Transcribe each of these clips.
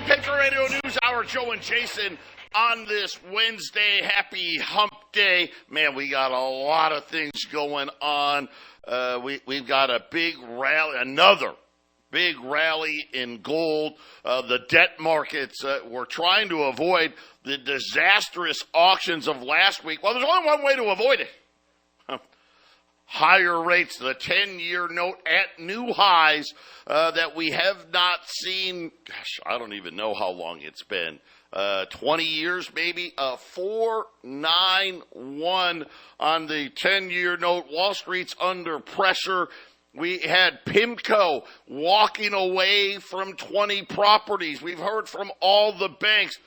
Patriot Radio News Hour, Joe and Jason on this Wednesday. Happy hump day. Man, we got a lot of things going on. We've got a big rally, another big rally in gold. The debt markets, we're trying to avoid the disastrous auctions of last week. Well, there's only one way to avoid it. Higher rates, the 10-year note at new highs that we have not seen. Gosh, I don't even know how long it's been. 20 years maybe. 4.91 on the 10-year note. Wall Street's under pressure. We had PIMCO walking away from 20 properties. We've heard from all the banks.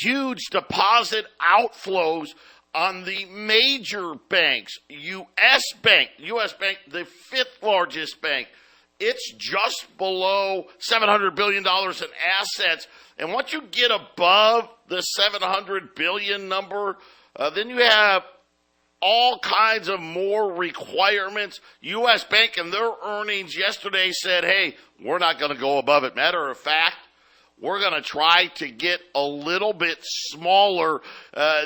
Huge deposit outflows on the major banks. U.S. Bank, the fifth largest bank, it's just below $700 billion in assets. And once you get above the $700 billion number, then you have all kinds of more requirements. U.S. Bank and their earnings yesterday said, hey, we're not going to go above it. Matter of fact, we're going to try to get a little bit smaller.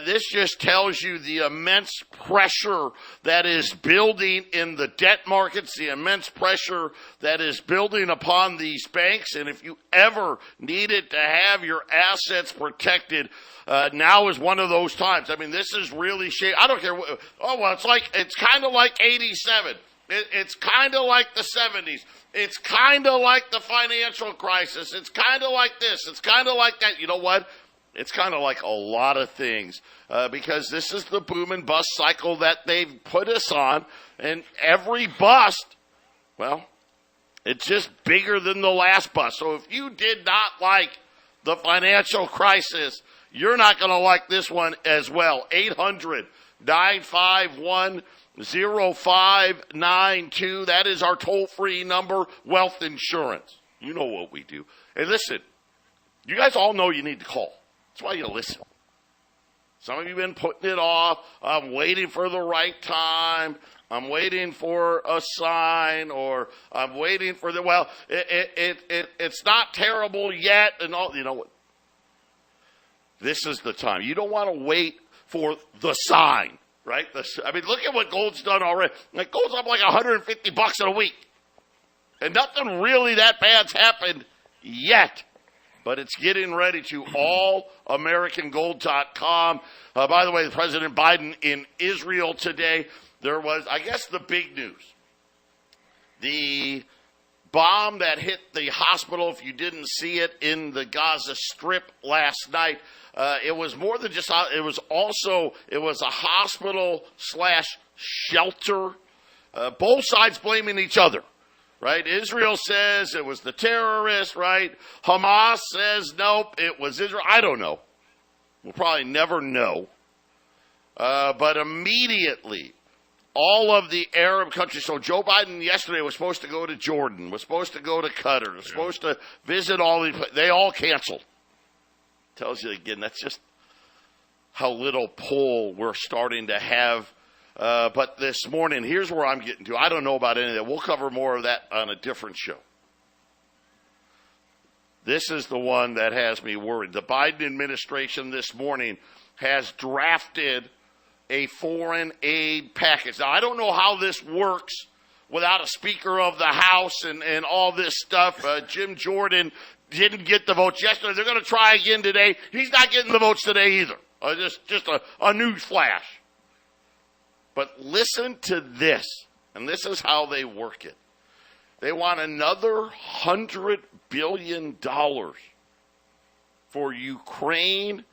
This just tells you the immense pressure that is building in the debt markets, the immense pressure that is building upon these banks. And if you ever needed to have your assets protected, now is one of those times. I mean, this is really I don't care. It's kind of like 87. It's kind of like the 70s. It's kind of like the financial crisis. It's kind of like this. It's kind of like that. You know what? It's kind of like a lot of things because this is the boom and bust cycle that they've put us on. And every bust, well, it's just bigger than the last bust. So if you did not like the financial crisis, you're not going to like this one as well. 800-951-0592. That is our toll-free number. Wealth insurance. You know what we do. Hey, listen, you guys all know you need to call. That's why you listen. Some of you have been putting it off. I'm waiting for the right time. I'm waiting for a sign, or I'm waiting for the, well, it's not terrible yet, and all. You know what? This is the time. You don't want to wait for the sign. Right? I mean, look at what gold's done already. Like, gold's up like $150 in a week. And nothing really that bad's happened yet. But it's getting ready to. allamericangold.com. By the way, President Biden in Israel today, there was, I guess, the big news. The bomb that hit the hospital, if you didn't see it, in the Gaza Strip last night. It was more than just, it was a hospital/shelter. Both sides blaming each other, right? Israel says it was the terrorists, right? Hamas says, nope, it was Israel. I don't know. We'll probably never know. But immediately, all of the Arab countries, so Joe Biden yesterday was supposed to go to Jordan, was supposed to go to Qatar, was supposed to visit all these, they all canceled. Tells you again, that's just how little pull we're starting to have. But this morning, here's where I'm getting to. I don't know about any of that. We'll cover more of that on a different show. This is the one that has me worried. The Biden administration this morning has drafted a foreign aid package. Now, I don't know how this works without a Speaker of the House and all this stuff. Jim Jordan didn't get the votes yesterday. They're going to try again today. He's not getting the votes today either. Just a news flash. But listen to this, and this is how they work it. They want another $100 billion for Ukraine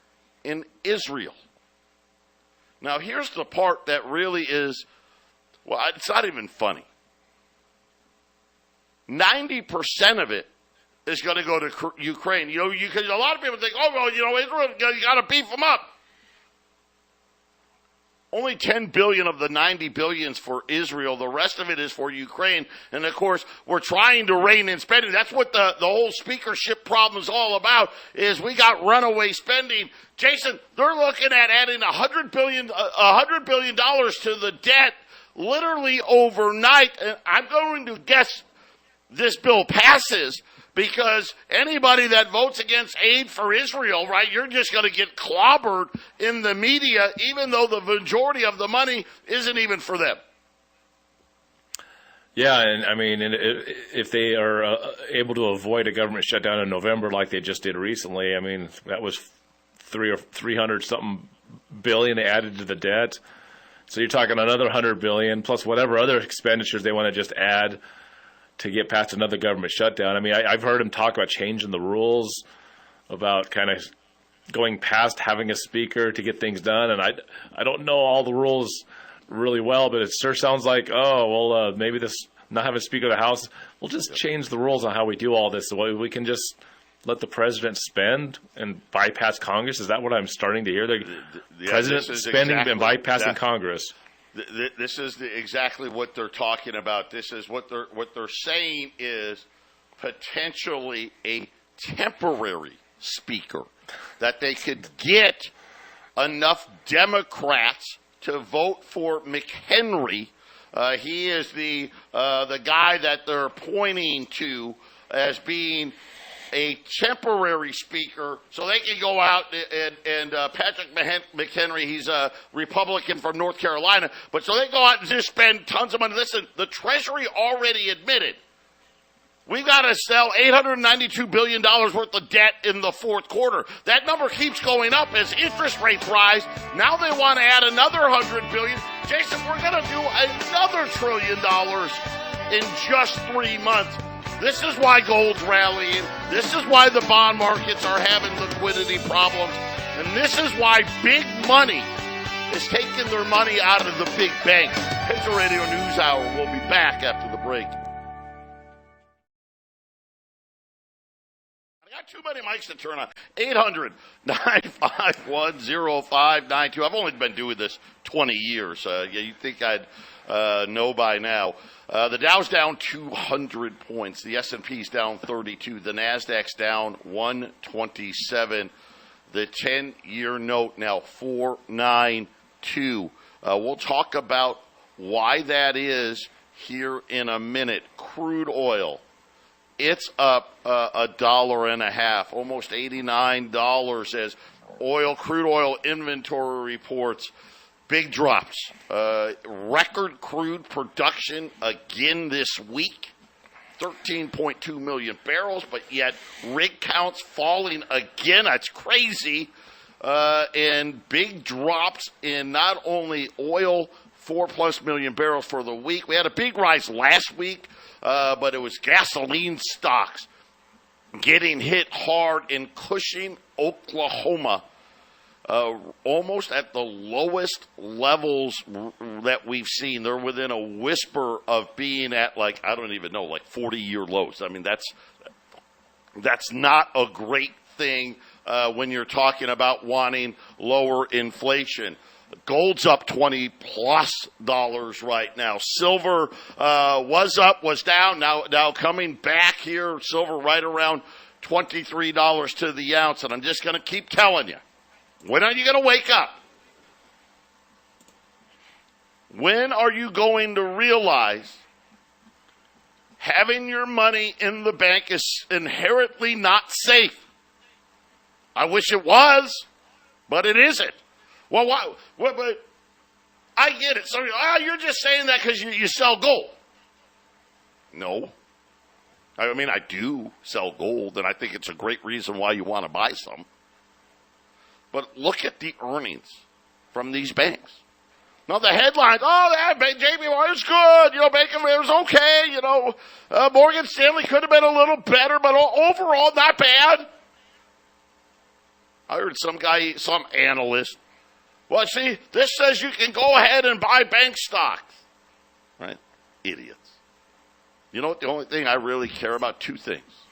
and Israel. Now, here's the part that really is, well, it's not even funny. 90% of it is going to go to Ukraine. You know, because a lot of people think, oh, well, Israel, you got to beef them up. Only $10 billion of the $90 billion is for Israel. The rest of it is for Ukraine. And, of course, we're trying to rein in spending. That's what the whole speakership problem is all about, is we got runaway spending. Jason, they're looking at adding $100 billion to the debt literally overnight. And I'm going to guess this bill passes because anybody that votes against aid for Israel, right, you're just going to get clobbered in the media, even though the majority of the money isn't even for them. Yeah, and I mean, if they are able to avoid a government shutdown in November like they just did recently, I mean, that was 300 something billion they added to the debt. So you're talking another 100 billion plus whatever other expenditures they want to just add to get past another government shutdown. I mean, I've heard him talk about changing the rules, about kind of going past having a speaker to get things done. And I don't know all the rules really well, but it sure sounds like, maybe this not having a speaker of the House, we'll just change the rules on how we do all this. So we can just let the president spend and bypass Congress. Is that what I'm starting to hear? The president spending and bypassing Congress. This is exactly what they're talking about. This is what they're saying is potentially a temporary speaker, that they could get enough Democrats to vote for McHenry. He is the guy that they're pointing to as being a temporary speaker, so they can go out and Patrick McHenry, he's a Republican from North Carolina, but so they go out and just spend tons of money. Listen, the Treasury already admitted we've got to sell $892 billion worth of debt in the fourth quarter. That number keeps going up as interest rates rise. Now they want to add another $100 billion. Jason, we're going to do another $1 trillion in just 3 months. This is why gold's rallying. This is why the bond markets are having liquidity problems. And this is why big money is taking their money out of the big banks. Patriot Radio News Hour. We'll be back after the break. I got too many mics to turn on. 800-951-0592. I've only been doing this 20 years. You'd think I'd know by now. The Dow's down 200 points. The S&P's down 32. The Nasdaq's down 127. The 10-year note now 4.92. We'll talk about why that is here in a minute. Crude oil, it's up $1.50, almost $89 as crude oil inventory reports. Big drops. Record crude production again this week. 13.2 million barrels, but yet rig counts falling again. That's crazy. And big drops in not only oil, 4+ million barrels for the week. We had a big rise last week, but it was gasoline stocks getting hit hard in Cushing, Oklahoma. Almost at the lowest levels that we've seen. They're within a whisper of being at 40-year lows. I mean, that's not a great thing when you're talking about wanting lower inflation. Gold's up $20+ right now. Silver was up, was down, now coming back here. Silver right around $23 to the ounce, and I'm just going to keep telling you. When are you going to wake up? When are you going to realize having your money in the bank is inherently not safe? I wish it was, but it isn't. Well, why? But I get it. So you're just saying that because you sell gold. No. I mean, I do sell gold, and I think it's a great reason why you want to buy some. But look at the earnings from these banks. Now, the headlines, JP Morgan's good, Bank of America's okay, Morgan Stanley could have been a little better, but overall, not bad. I heard some analyst, well, see, this says you can go ahead and buy bank stocks. Right? Idiots. You know what? The only thing I really care about, two things.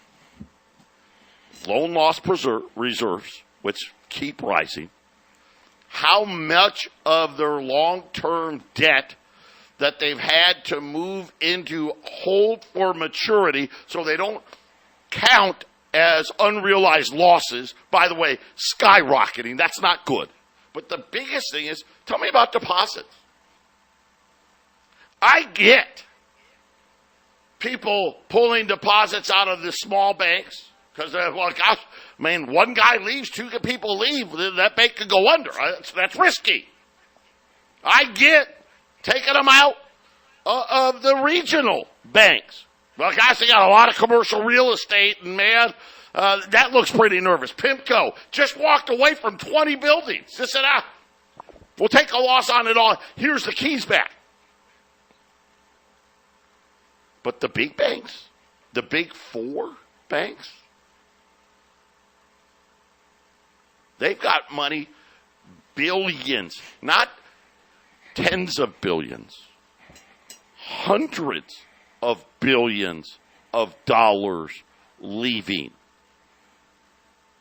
Loan loss reserves, which keep rising, how much of their long-term debt that they've had to move into hold for maturity so they don't count as unrealized losses. By the way, skyrocketing, that's not good. But the biggest thing is, tell me about deposits. I get people pulling deposits out of the small banks because, well, gosh, man, one guy leaves, two people leave, that bank could go under. That's risky. I get taking them out of the regional banks. Well, guys, they got a lot of commercial real estate, and, man, that looks pretty nervous. PIMCO just walked away from 20 buildings. Just said, we'll take a loss on it all. Here's the keys back. But the big banks, the big four banks, they've got money, billions, not tens of billions, hundreds of billions of dollars leaving.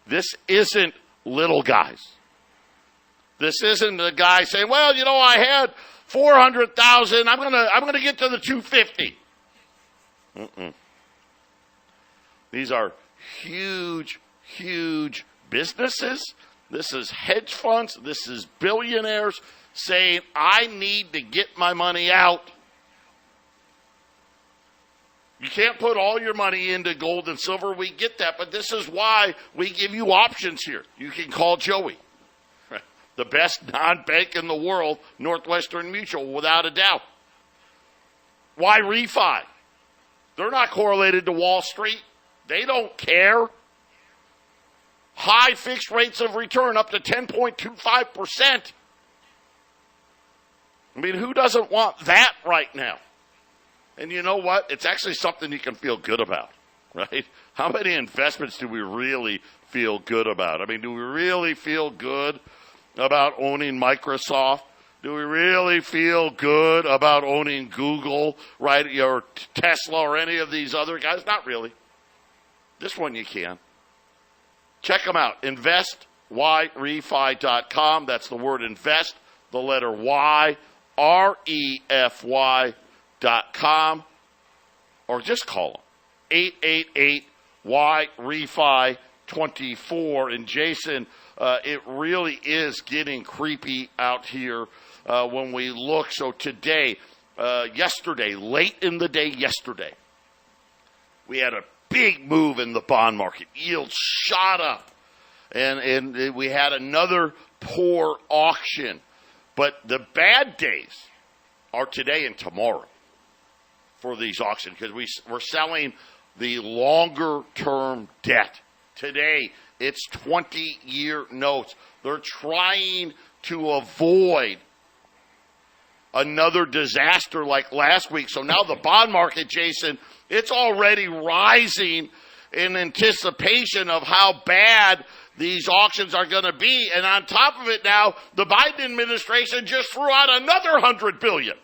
This isn't little guys. This isn't a guy saying, well, I had 400,000. I'm gonna get to the 250. These are huge, huge businesses. This is hedge funds. This is billionaires saying, I need to get my money out. You can't put all your money into gold and silver. We get that, but this is why we give you options here. You can call Joey, the best non-bank in the world, Northwestern Mutual, without a doubt. Why refi? They're not correlated to Wall Street. They don't care. High fixed rates of return up to 10.25%. I mean, who doesn't want that right now? And you know what? It's actually something you can feel good about, right? How many investments do we really feel good about? I mean, do we really feel good about owning Microsoft? Do we really feel good about owning Google, right, or Tesla or any of these other guys? Not really. This one you can. Check them out. InvestYRefy.com. That's the word invest, the letter Y, REFY.com. Or just call them. 888-YREFY24. And Jason, it really is getting creepy out here when we look. So today, yesterday, late in the day yesterday, we had a big move in the bond market. Yields shot up. And we had another poor auction. But the bad days are today and tomorrow for these auctions because we're selling the longer-term debt. Today, it's 20-year notes. They're trying to avoid another disaster like last week. So now the bond market, Jason, it's already rising in anticipation of how bad these auctions are going to be. And on top of it now, the Biden administration just threw out another $100 billion.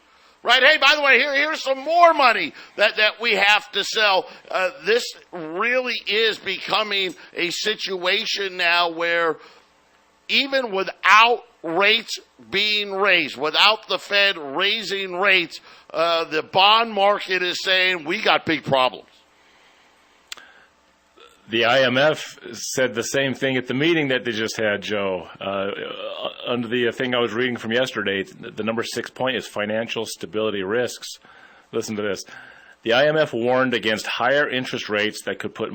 Right? Hey, by the way, here's some more money that we have to sell. This really is becoming a situation now where even without rates being raised, without the Fed raising rates, the bond market is saying we got big problems. The IMF said the same thing at the meeting that they just had, Joe. Under the thing I was reading from yesterday, the number 6 point is financial stability risks. Listen to this. The IMF warned against higher interest rates that could put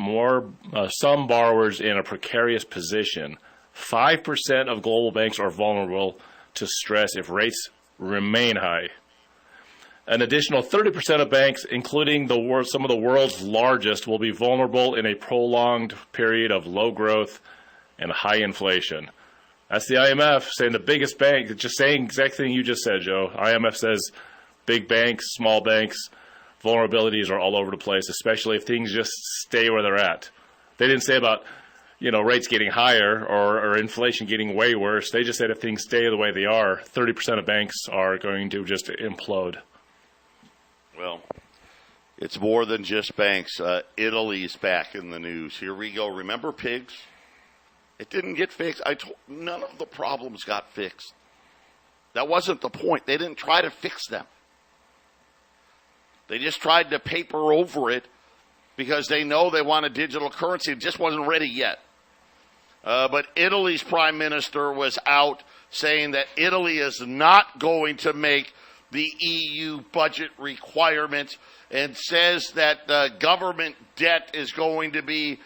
some borrowers in a precarious position. 5% of global banks are vulnerable to stress if rates remain high. An additional 30% of banks, including some of the world's largest, will be vulnerable in a prolonged period of low growth and high inflation. That's the IMF saying the biggest bank, just saying exact thing you just said, Joe. IMF says big banks, small banks, vulnerabilities are all over the place, especially if things just stay where they're at. They didn't say about rates getting higher or inflation getting way worse. They just said if things stay the way they are, 30% of banks are going to just implode. Well, it's more than just banks. Italy's back in the news. Here we go. Remember pigs? It didn't get fixed. None of the problems got fixed. That wasn't the point. They didn't try to fix them. They just tried to paper over it because they know they want a digital currency. It just wasn't ready yet. But Italy's prime minister was out saying that Italy is not going to make the EU budget requirements and says that government debt is going to be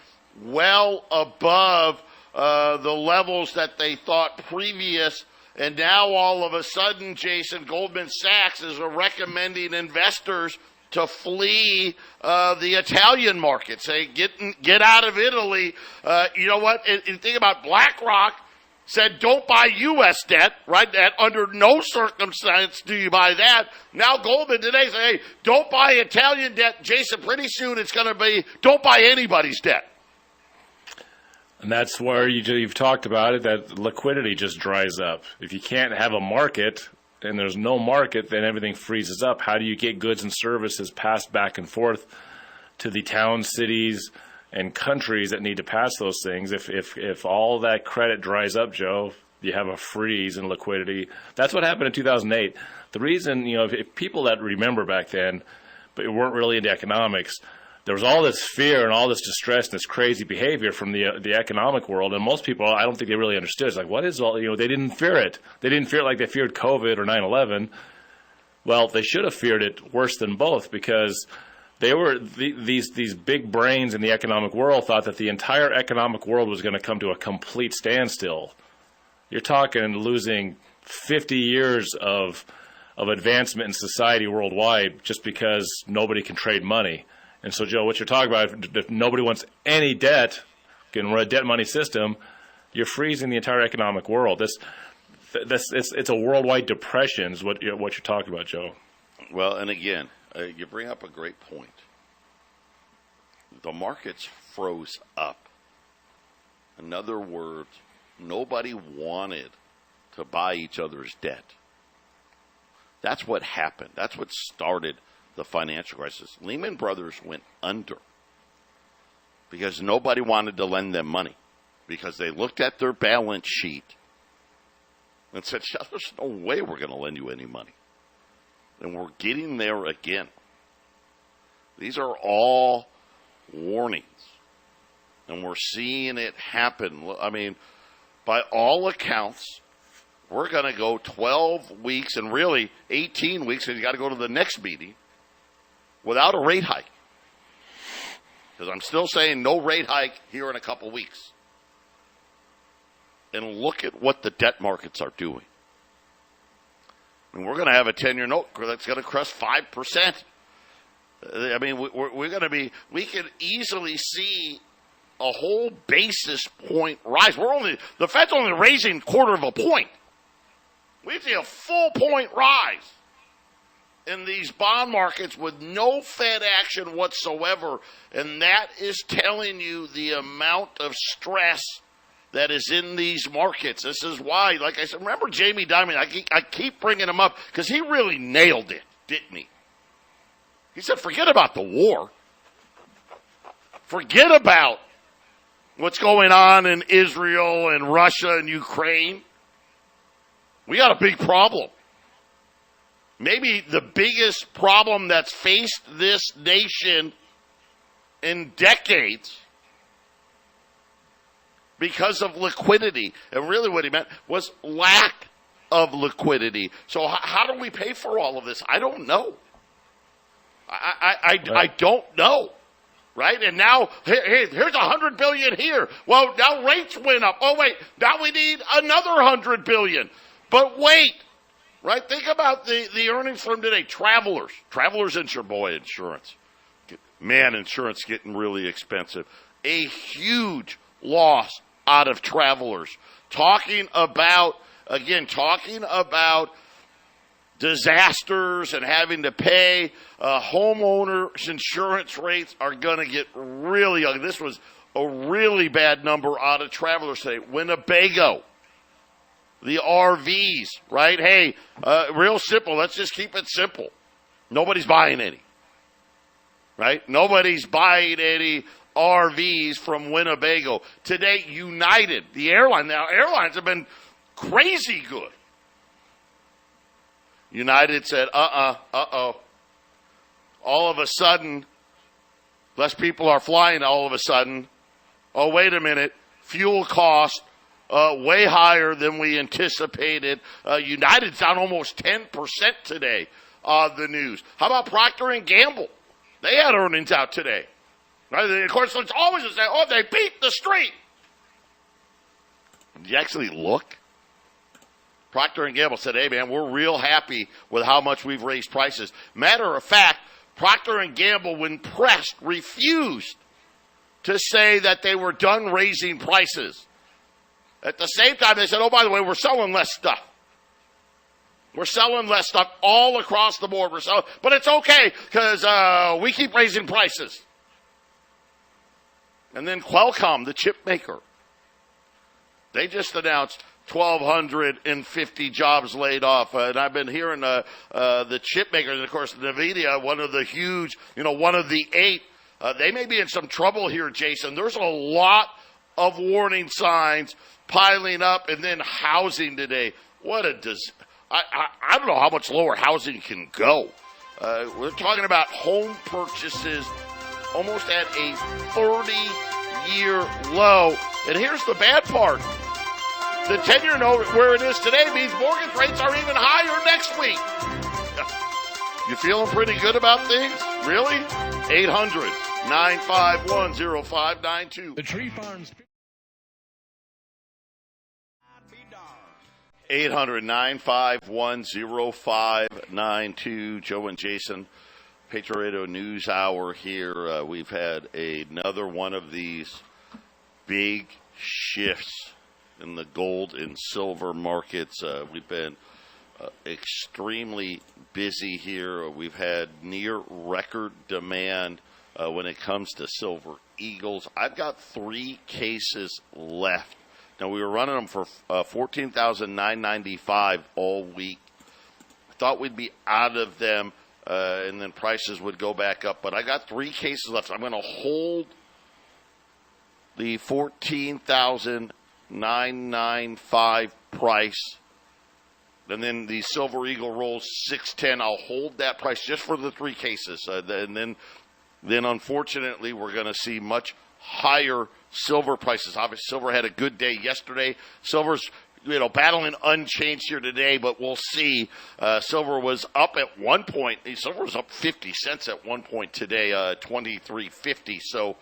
well above the levels that they thought previous. And now all of a sudden, Jason, Goldman Sachs is recommending investors to flee the Italian market. Say, get out of Italy. You know what? And think about BlackRock said, don't buy U.S. debt, right? That under no circumstance do you buy that. Now Goldman today say, hey, don't buy Italian debt. Jason, pretty soon it's going to be, don't buy anybody's debt. And that's where you've talked about it, that liquidity just dries up. If you can't have a market and there's no market, then everything freezes up. How do you get goods and services passed back and forth to the towns, cities, and countries that need to pass those things? If all that credit dries up, Joe, you have a freeze in liquidity. That's what happened in 2008. The reason, if people that remember back then, but weren't really into economics, there was all this fear and all this distress and this crazy behavior from the economic world, and most people, I don't think they really understood. It's like, what is all, they didn't fear it. They didn't fear it like they feared COVID or 9/11. Well, they should have feared it worse than both, because they were these big brains in the economic world thought that the entire economic world was going to come to a complete standstill. You're talking losing 50 years of advancement in society worldwide just because nobody can trade money. And so, Joe, what you're talking about, if nobody wants any debt, can run a debt money system, you're freezing the entire economic world. It's a worldwide depression is what you're talking about, Joe. Well, and again, you bring up a great point. The markets froze up. In other words, nobody wanted to buy each other's debt. That's what happened. That's what started the financial crisis. Lehman Brothers went under because nobody wanted to lend them money, because they looked at their balance sheet and said, there's no way we're going to lend you any money. And we're getting there again. These are all warnings, and we're seeing it happen. I mean, by all accounts, we're going to go 12 weeks and really 18 weeks, and you got to go to the next meeting without a rate hike. Because I'm still saying no rate hike here in a couple weeks. And look at what the debt markets are doing. And we're going to have a 10-year note that's going to crest 5%. I mean, we're going to be, we can easily see a whole basis point rise. The Fed's only raising quarter of a point. We see a full point rise in these bond markets with no Fed action whatsoever. And that is telling you the amount of stress that is in these markets. This is why, like I said, remember Jamie Dimon? I keep bringing him up because he really nailed it, didn't he? He said, forget about the war. Forget about what's going on in Israel and Russia and Ukraine. We got a big problem. Maybe the biggest problem that's faced this nation in decades because of liquidity. And really what he meant was lack of liquidity. So how do we pay for all of this? I don't know. I don't know. Right? And now, here's $100 billion here. Well, now rates went up. Oh, wait, now we need another $100 billion. But wait. Right? Think about the earnings from today. Travelers insurance. Man, insurance getting really expensive. A huge loss out of Travelers. Talking about disasters and having to pay. Homeowners insurance rates are going to get really ugly. This was a really bad number out of Travelers today. Winnebago. The RVs, right? Hey, real simple. Let's just keep it simple. Nobody's buying any, right? Nobody's buying any RVs from Winnebago. Today, United, the airline. Now, airlines have been crazy good. United said, uh-oh. All of a sudden, less people are flying all of a sudden. Oh, wait a minute. Fuel costs way higher than we anticipated. United's down almost 10% today on the news. How about Procter & Gamble? They had earnings out today. Right? Of course, it's always to say, oh, they beat the street. Did you actually look? Procter & Gamble said, hey, man, we're real happy with how much we've raised prices. Matter of fact, Procter & Gamble, when pressed, refused to say that they were done raising prices. At the same time, they said, oh, by the way, we're selling less stuff. We're selling less stuff all across the board. But it's okay because we keep raising prices. And then Qualcomm, the chip maker, they just announced 1,250 jobs laid off. And I've been hearing the chip makers, and of course, NVIDIA, one of the huge, one of the 8, they may be in some trouble here, Jason. There's a lot of warning signs piling up, and then housing today. What a I don't know how much lower housing can go. We're talking about home purchases almost at a 30-year low. And here's the bad part. The 10-year note where it is today means mortgage rates are even higher next week. You feeling pretty good about things? Really? 800-951-0592. The Tree Farms. 800-951-0592. Joe and Jason, Patriot Radio News Hour here. We've had another one of these big shifts in the gold and silver markets. We've been extremely busy here. We've had near record demand when it comes to silver eagles. I've got 3 cases left. Now, we were running them for $14,995 all week. Thought we'd be out of them, and then prices would go back up. But I got 3 cases left. I'm going to hold the $14,995 price. And then the Silver Eagle rolls 610. I'll hold that price just for the 3 cases. And then unfortunately, we're going to see much higher silver prices. Obviously, silver had a good day yesterday. Silver's, battling unchanged here today, but we'll see. Silver was up at one point. Silver was up 50 cents at one point today, 23.50. So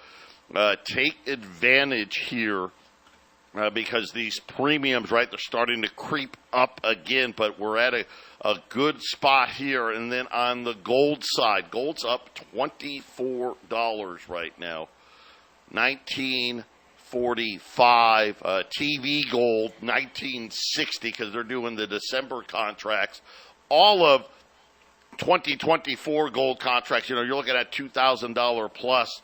take advantage here because these premiums, right, they're starting to creep up again, but we're at a good spot here. And then on the gold side, gold's up $24 right now. 1945 TV gold 1960 because they're doing the December contracts. All of 2024 gold contracts, you're looking at $2,000 plus.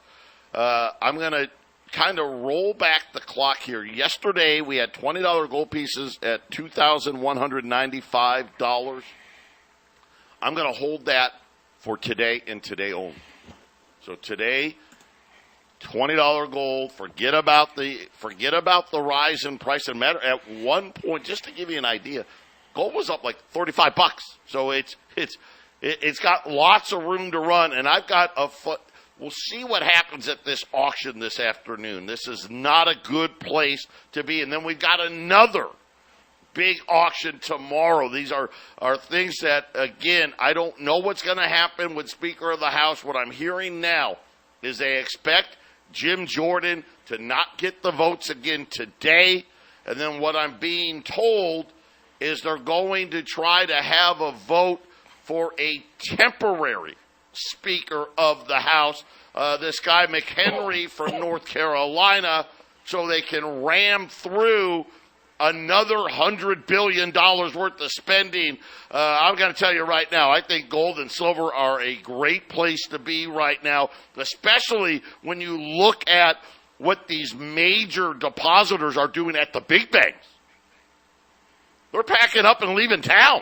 I'm going to kind of roll back the clock here. Yesterday we had $20 gold pieces at $2,195. I'm going to hold that for today and today only. So today, $20 gold. Forget about the rise in price. And matter at one point, just to give you an idea, gold was up like $35. So it's got lots of room to run. And I've got a foot. We'll see what happens at this auction this afternoon. This is not a good place to be. And then we've got another big auction tomorrow. These are things that, again, I don't know what's going to happen with Speaker of the House. What I'm hearing now is they expect Jim Jordan to not get the votes again today. And then what I'm being told is they're going to try to have a vote for a temporary Speaker of the House, this guy McHenry from North Carolina, so they can ram through another $100 billion worth of spending. I'm going to tell you right now, I think gold and silver are a great place to be right now, especially when you look at what these major depositors are doing at the big banks. They're packing up and leaving town.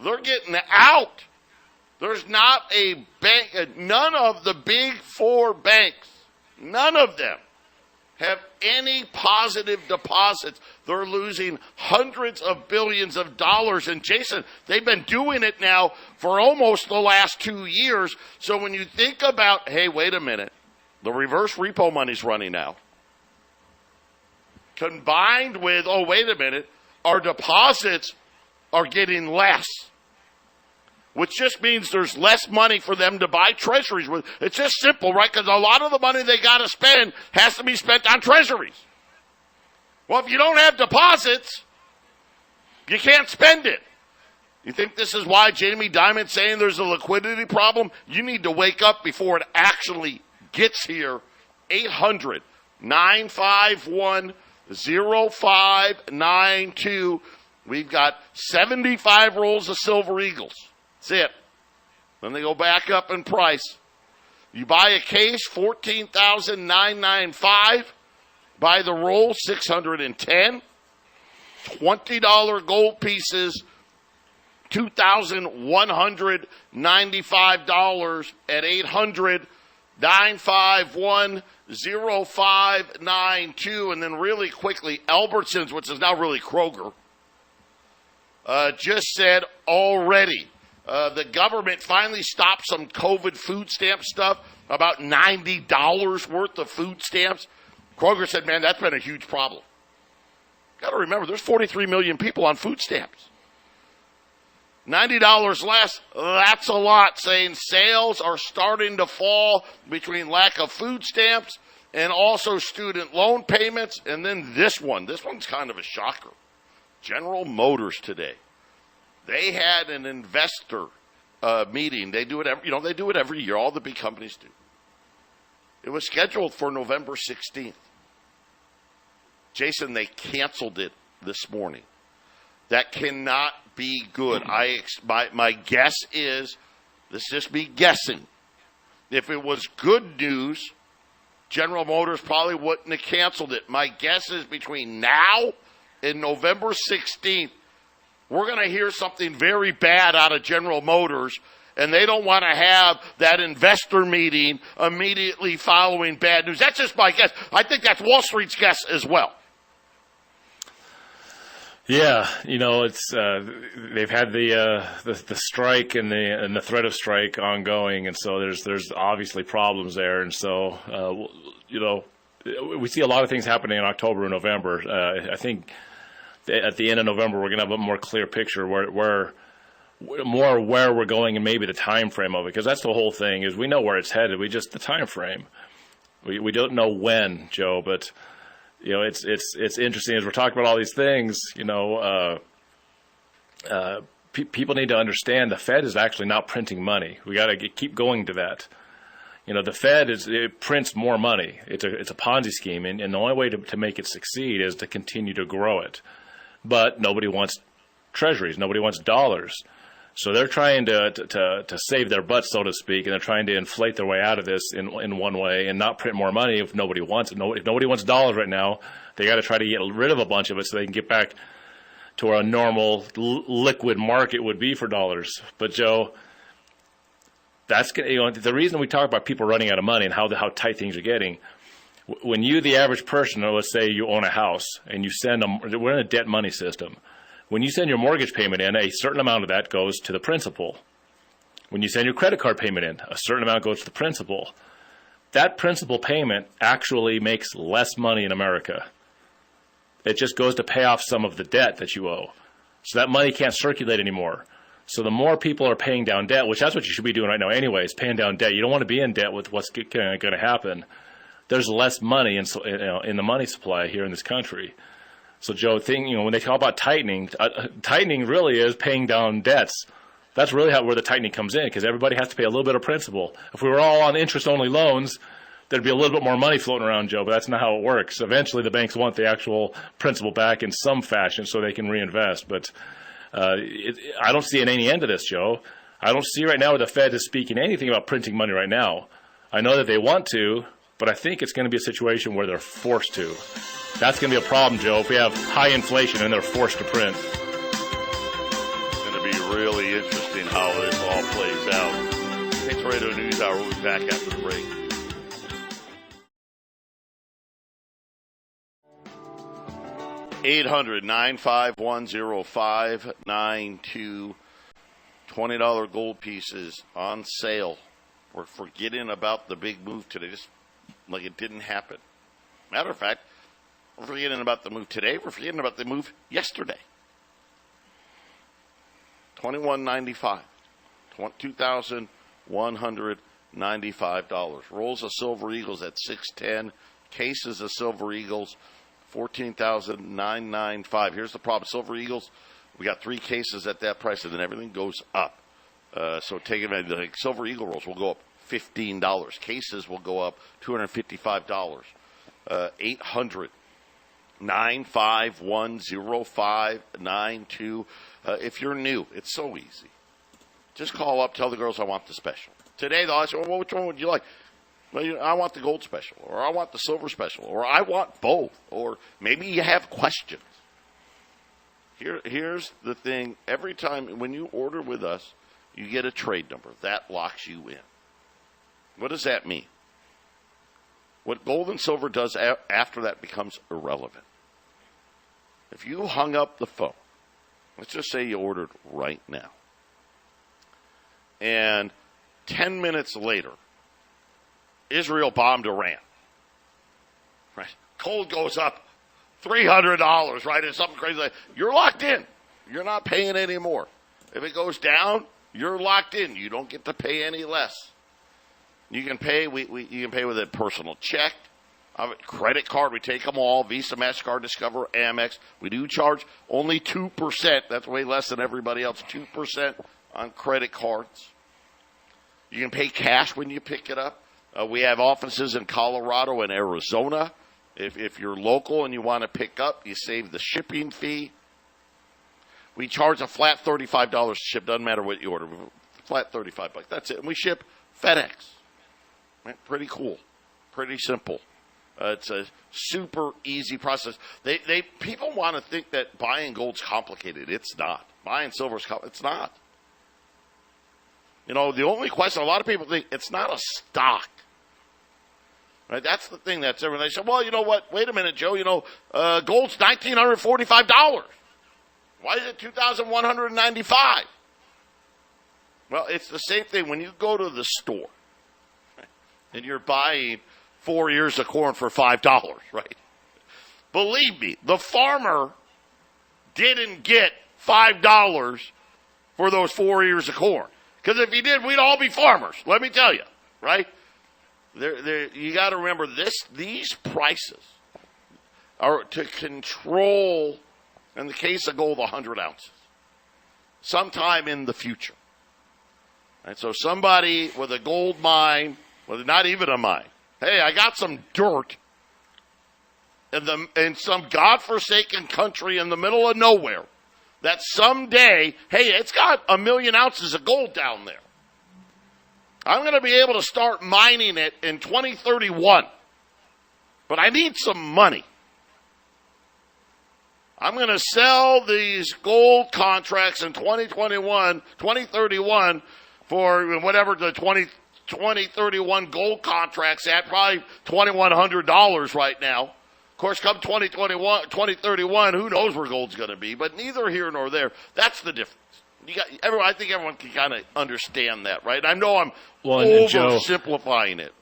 They're getting out. There's not a bank, none of the big 4 banks, none of them have any positive deposits. They're losing hundreds of billions of dollars. And Jason, they've been doing it now for almost the last 2 years. So when you think about, hey, wait a minute, the reverse repo money's running out. combined with, oh, wait a minute, our deposits are getting less, which just means there's less money for them to buy treasuries with. It's just simple, right? Because a lot of the money they got to spend has to be spent on treasuries. Well, if you don't have deposits, you can't spend it. You think this is why Jamie Dimon's saying there's a liquidity problem? You need to wake up before it actually gets here. 800-951-0592. We've got 75 rolls of Silver Eagles. That's it. Then they go back up in price. You buy a case, $14,995. Buy the roll, $610. $20 gold pieces, $2,195 at 800-951-0592. And then really quickly, Albertsons, which is now really Kroger, just said already the government finally stopped some COVID food stamp stuff, about $90 worth of food stamps. Kroger said, man, that's been a huge problem. Got to remember, there's 43 million people on food stamps. $90 less, that's a lot, saying sales are starting to fall between lack of food stamps and also student loan payments. And then this one's kind of a shocker. General Motors today. They had an investor meeting. They do it every year. All the big companies do. It was scheduled for November 16th. Jason, they canceled it this morning. That cannot be good. My guess is, this is just me guessing, if it was good news, General Motors probably wouldn't have canceled it. My guess is between now and November 16th, we're going to hear something very bad out of General Motors, and they don't want to have that investor meeting immediately following bad news. That's just my guess. I think that's Wall Street's guess as well. Yeah, it's they've had the strike and the threat of strike ongoing, and so there's obviously problems there, and so we see a lot of things happening in October and November. I think at the end of November we're going to have a more clear picture where we're going and maybe the time frame of it, because that's the whole thing is we know where it's headed. The time frame. We don't know when, Joe, but. It's interesting as we're talking about all these things. People need to understand the Fed is actually not printing money. We got to keep going to that. The Fed it prints more money. It's a Ponzi scheme, and the only way to make it succeed is to continue to grow it. But nobody wants treasuries. Nobody wants dollars. So they're trying to save their butts, so to speak, and they're trying to inflate their way out of this in one way and not print more money if nobody wants it. If nobody wants dollars right now, they got to try to get rid of a bunch of it so they can get back to where a normal liquid market would be for dollars. But Joe, that's the reason we talk about people running out of money and how tight things are getting. When you, the average person, let's say you own a house and you send them, we're in a debt money system. When you send your mortgage payment in, a certain amount of that goes to the principal. When you send your credit card payment in, a certain amount goes to the principal. That principal payment actually makes less money in America. It just goes to pay off some of the debt that you owe. So that money can't circulate anymore. So the more people are paying down debt, which that's what you should be doing right now anyways, paying down debt. You don't want to be in debt with what's going to happen. There's less money in the money supply here in this country. So, Joe, when they talk about tightening, tightening really is paying down debts. That's really where the tightening comes in, because everybody has to pay a little bit of principal. If we were all on interest-only loans, there'd be a little bit more money floating around, Joe, but that's not how it works. Eventually, the banks want the actual principal back in some fashion so they can reinvest. But I don't see any end to this, Joe. I don't see right now where the Fed is speaking anything about printing money right now. I know that they want to, but I think it's going to be a situation where they're forced to. That's going to be a problem, Joe, if we have high inflation and they're forced to print. It's going to be really interesting how this all plays out. Patriot Radio News Hour. We'll be back after the break. $800-951-0592. $20 gold pieces on sale. We're forgetting about the big move today, just like it didn't happen. Matter of fact, We're forgetting about the move today. We're forgetting about the move yesterday. $21.95. $2,195. Rolls of Silver Eagles at $6.10. Cases of Silver Eagles, $14,995. Here's the problem. Silver Eagles, we got 3 cases at that price, and then everything goes up. So take advantage. The Silver Eagle rolls will go up $15. Cases will go up $255. 800-951-0592. If you're new, it's so easy. Just call up, tell the girls I want the special. Today, they'll ask you, well, which one would you like? Well, I want the gold special, or I want the silver special, or I want both, or maybe you have questions. Here's the thing. Every time when you order with us, you get a trade number. That locks you in. What does that mean? What gold and silver does after that becomes irrelevant. If you hung up the phone, let's just say you ordered right now, and 10 minutes later, Israel bombed Iran. Right? Gold goes up $300, right? It's something crazy. You're locked in. You're not paying any more. If it goes down, you're locked in. You don't get to pay any less. You can pay. You can pay with a personal check, a credit card. We take them all: Visa, MasterCard, Discover, Amex. We do charge only 2%. That's way less than everybody else. 2% on credit cards. You can pay cash when you pick it up. We have offices in Colorado and Arizona. If you're local and you want to pick up, you save the shipping fee. We charge a flat $35 to ship. Doesn't matter what you order. Flat $35. That's it. And we ship FedEx. Right? Pretty cool. Pretty simple. It's a super easy process. People want to think that buying gold's complicated. It's not. Buying silver's complicated. It's not. You know, the only question, a lot of people think it's not a stock. Right? That's the thing that's everyone. They say, well, you know what? Wait a minute, Joe. You know, gold's $1,945. Why is it $2,195? Well, it's the same thing when you go to the store, right, and you're buying 4 ears of corn for $5, right? Believe me, the farmer didn't get $5 for those 4 ears of corn. Because if he did, we'd all be farmers. Let me tell you, right? You got to remember these prices are to control, in the case of gold, 100 ounces, sometime in the future. And so somebody with a gold mine, well, not even a mine, hey, I got some dirt in some godforsaken country in the middle of nowhere that someday, hey, it's got 1 million ounces of gold down there. I'm going to be able to start mining it in 2031. But I need some money. I'm going to sell these gold contracts in 2031 for whatever the 2031 gold contracts at, probably $2,100 right now. Of course, come 2031, who knows where gold's going to be, but neither here nor there. That's the difference. I think everyone can kind of understand that, right? I know I'm oversimplifying it.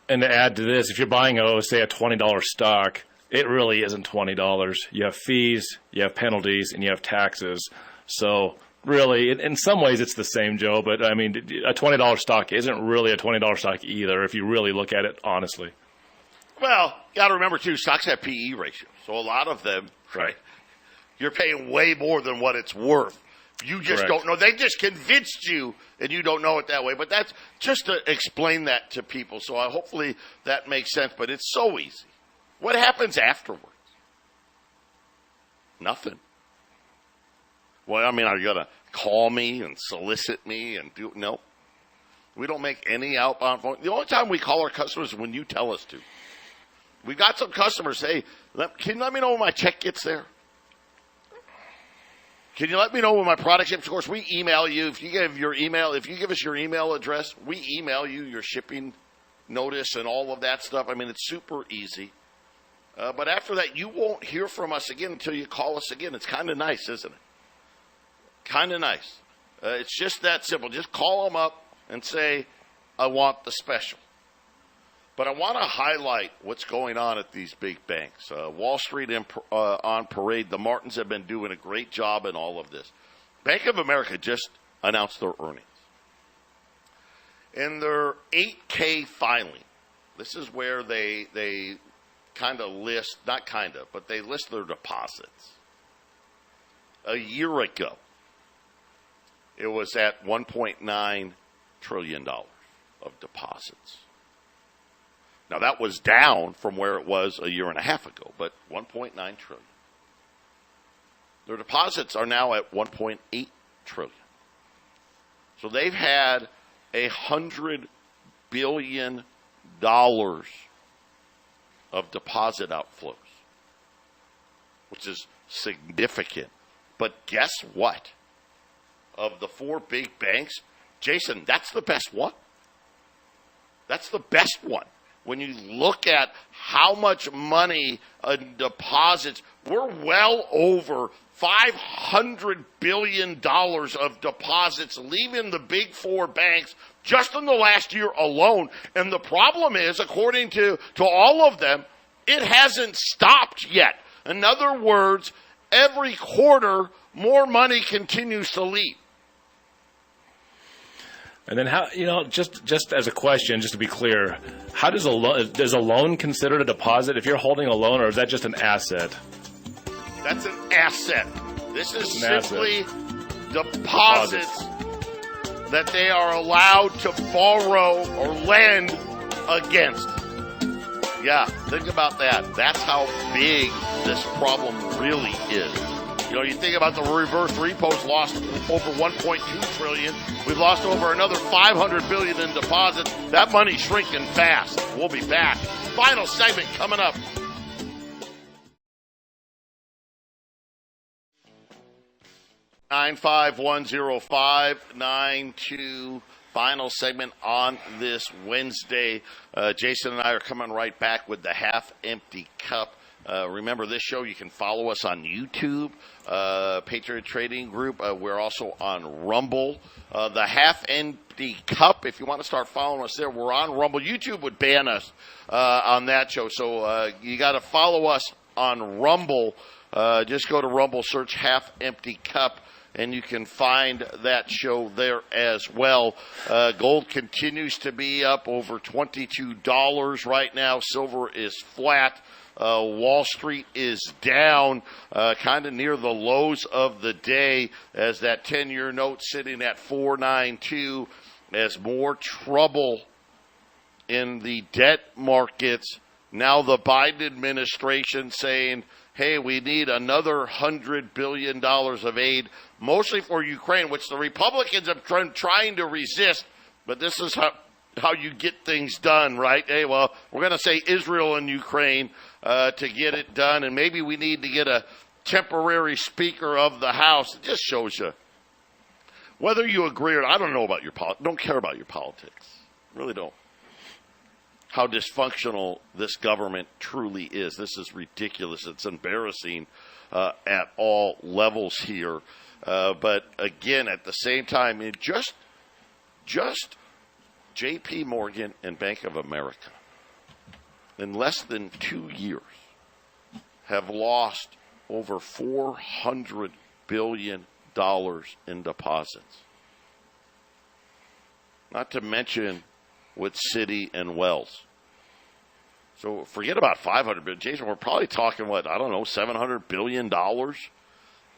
And to add to this, if you're buying, say, a $20 stock, it really isn't $20. You have fees, you have penalties, and you have taxes. So really, in some ways, it's the same, Joe. But, I mean, a $20 stock isn't really a $20 stock either if you really look at it honestly. Well, you got to remember, too, stocks have PE ratios. So a lot of them, right, you're paying way more than what it's worth. You just don't know. They just convinced you, and you don't know it that way. But that's just to explain that to people. So hopefully that makes sense. But it's so easy. What happens afterwards? Nothing. Well, I mean, are you going to call me and solicit me and do? No. We don't make any outbound phone. The only time we call our customers is when you tell us to. We've got some customers say, can you let me know when my check gets there? Can you let me know when my product ships? Of course, we email you. If you give us your email address, we email you your shipping notice and all of that stuff. I mean, it's super easy. But after that, you won't hear from us again until you call us again. It's kind of nice, isn't it? Kind of nice. It's just that simple. Just call them up and say, I want the special. But I want to highlight what's going on at these big banks. Wall Street on parade. The Martins have been doing a great job in all of this. Bank of America just announced their earnings. In their 8K filing, this is where they kind of list, not kind of, but they list their deposits. A year ago, it was at $1.9 trillion of deposits. Now, that was down from where it was a year and a half ago, but $1.9 trillion. Their deposits are now at $1.8 trillion. So they've had $100 billion of deposit outflows, which is significant. But guess what? Of the four big banks, Jason, that's the best one. That's the best one. When you look at how much money in deposits, we're well over $500 billion of deposits leaving the big four banks just in the last year alone. And the problem is, according to all of them, it hasn't stopped yet. In other words, every quarter, more money continues to leave. And then how, just as a question, just to be clear, how does is a loan considered a deposit if you're holding a loan, or is that just an asset? That's an asset. This is simply deposits that they are allowed to borrow or lend against. Yeah, think about that. That's how big this problem really is. You think about the reverse repos lost over $1.2 trillion. We've lost over another $500 billion in deposits. That money's shrinking fast. We'll be back. Final segment coming up. (9510592). Final segment on this Wednesday. Jason and I are coming right back with the half-empty cup. Remember, this show, you can follow us on YouTube, Patriot Trading Group. We're also on Rumble. The half-empty cup, if you want to start following us there, we're on Rumble. YouTube would ban us on that show, so you got to follow us on Rumble. Just go to Rumble, search half-empty cup, and you can find that show there as well. Gold continues to be up over $22 right now. Silver is flat. Wall Street is down, kind of near the lows of the day, as that 10-year note sitting at 4.92, as more trouble in the debt markets. Now the Biden administration saying, hey, we need another $100 billion of aid, mostly for Ukraine, which the Republicans have been trying to resist, but this is how you get things done, right? Hey, well, we're going to say Israel and Ukraine to get it done, and maybe we need to get a temporary Speaker of the House. It just shows you. Whether you agree or I don't know about your don't care about your politics. Really don't. How dysfunctional this government truly is. This is ridiculous. It's embarrassing at all levels here. But again, at the same time, just J.P. Morgan and Bank of America, in less than 2 years, have lost over $400 billion in deposits. Not to mention with Citi and Wells. So forget about $500 billion. Jason, we're probably talking, $700 billion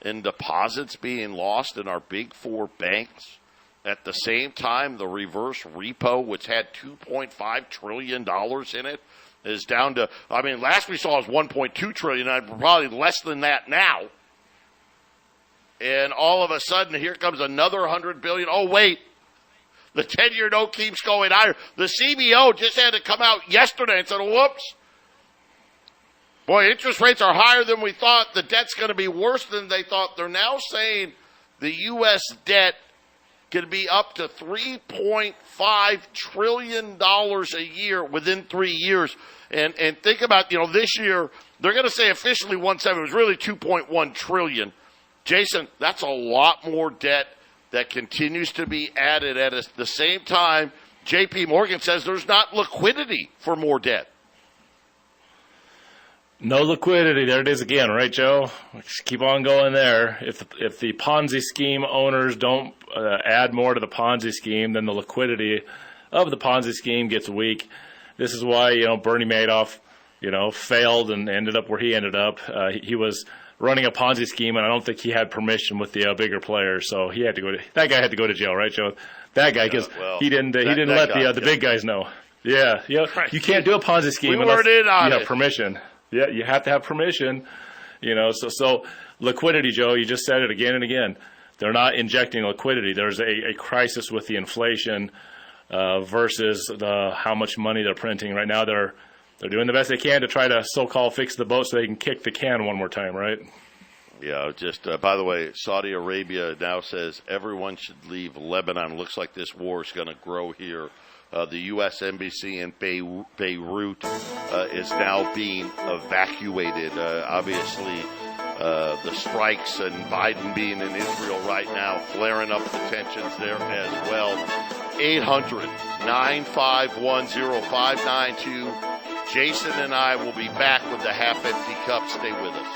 in deposits being lost in our big four banks. At the same time, the reverse repo, which had $2.5 trillion in it, is down to, last we saw was $1.2 trillion, probably less than that now. And all of a sudden, here comes another $100 billion. Oh, wait. The 10-year note keeps going higher. The CBO just had to come out yesterday and said, whoops. Boy, interest rates are higher than we thought. The debt's going to be worse than they thought. They're now saying the U.S. debt can be up to $3.5 trillion a year within 3 years. And think about, this year, they're going to say officially 1.7. It was really 2.1 trillion. Jason, that's a lot more debt that continues to be added at the same time. J.P. Morgan says there's not liquidity for more debt. No liquidity. There it is again, right, Joe? Let's keep on going there. If the Ponzi scheme owners don't add more to the Ponzi scheme, then the liquidity of the Ponzi scheme gets weak. This is why, Bernie Madoff, failed and ended up where he ended up. He was running a Ponzi scheme, and I don't think he had permission with the bigger players, so he had to that guy had to go to jail, right, Joe? That guy, because he didn't let the big guys know. Yeah, Right. You can't do a Ponzi scheme unless you have permission. Yeah, you have to have permission, So liquidity, Joe, you just said it again and again. They're not injecting liquidity. There's a crisis with the inflation versus how much money they're printing. Right now they're doing the best they can to try to so-called fix the boat so they can kick the can one more time, right? Yeah, by the way, Saudi Arabia now says everyone should leave Lebanon. Looks like this war is going to grow here. The U.S. Embassy in Beirut is now being evacuated. Obviously, the strikes and Biden being in Israel right now, flaring up the tensions there as well. 800-951-0592. Jason and I will be back with the half-empty cup. Stay with us.